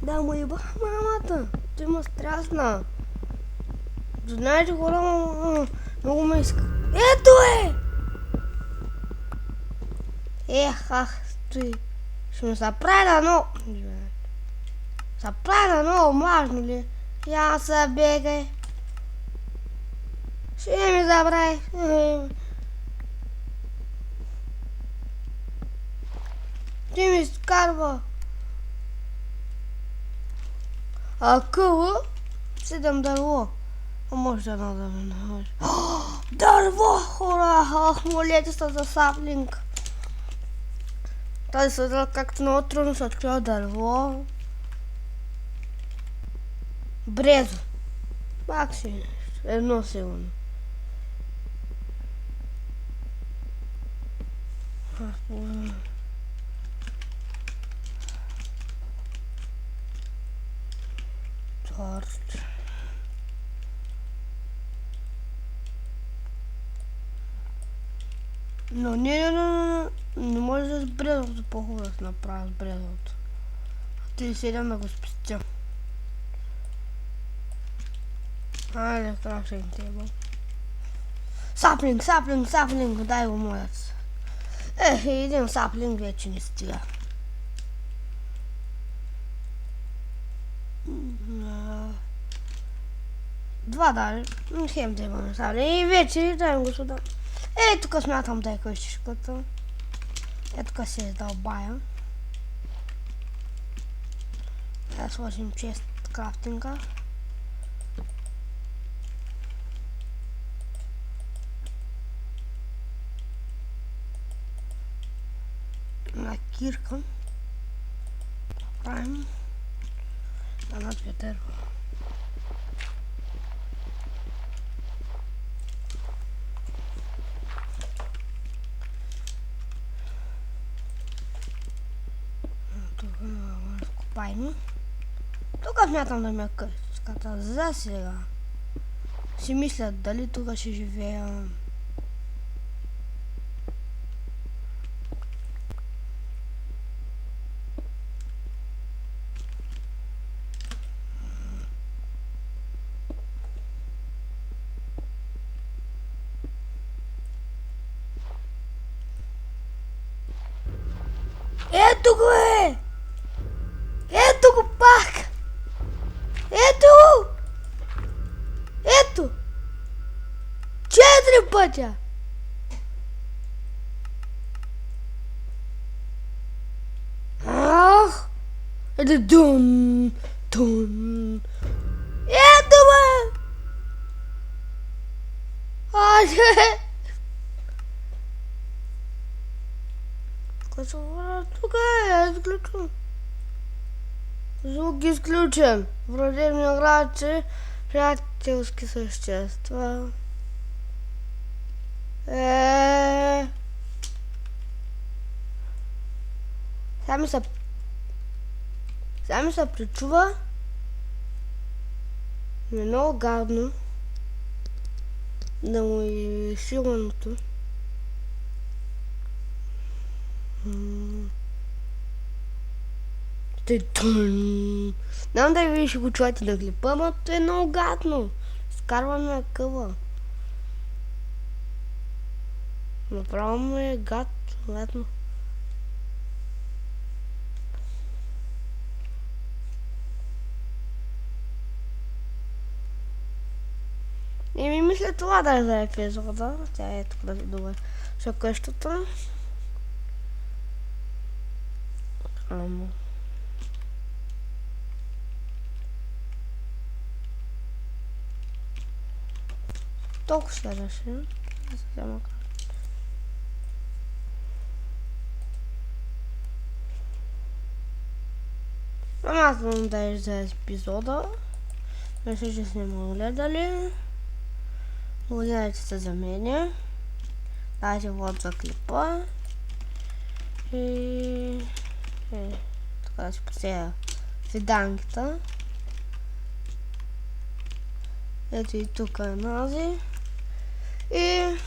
Да, му ебах мамата. Той ме стрясна. Знаете хора, много ме иска. Ето е! Ах, стой. Ще ме съправи на много. Съправи на много, мажно ли? Я се бегай. Ще ми забрави. Ти ми скарва. А къва? 7 дърво. А може да надаме. Дърво, хора! Ах, молете се за саплинг. Тази сутрин както много трудно се открива дърво. Брезо. Пак си нещо. Едно сигурно. Торт. Но не може да с брезото по-хубаво да се направя с брезото. 37 да го спестя. Айде, как ще им теба. Саплинг, дай го моят. Един саплинг вече не стига. Два даже. Хем да имаме саплинг. И вече, дай господа. Тук смятам да е къщичката. Тук се издълбая. Да сложим чест крафтинга. На кирка. Правим. На две дърва. Копайно. Тук смятам да ме къщичката за сега. Си мисля дали тук ще живея. Ето го е! Ето го пак! Ето! Ето! 4 пътя! Ах! Ето дун! Ето бе! Айде! Тук е, изключвам. Звук изключен. Вродени играчи, приятелски същества. Сега ми се причува. Ми е много гадно. Да му е силното. Знам да ви ще го чуете да глипа, но е много гадно. Скарваме на къва. Направо му е гадно. И ми мисля това да е за епизода. Тя е тук да ви довърша къщата. Толкова следваше. Да се взема карта. Аз знам да е за епизода. Мисля, че сме му гледали. Благодарите се за мене. Дайте вот за клипа. И така да си посея фиданката. Ето и тук е нази. И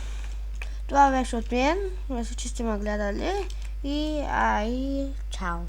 това беше от мен. Мисля, че сте ме гледали. И чао!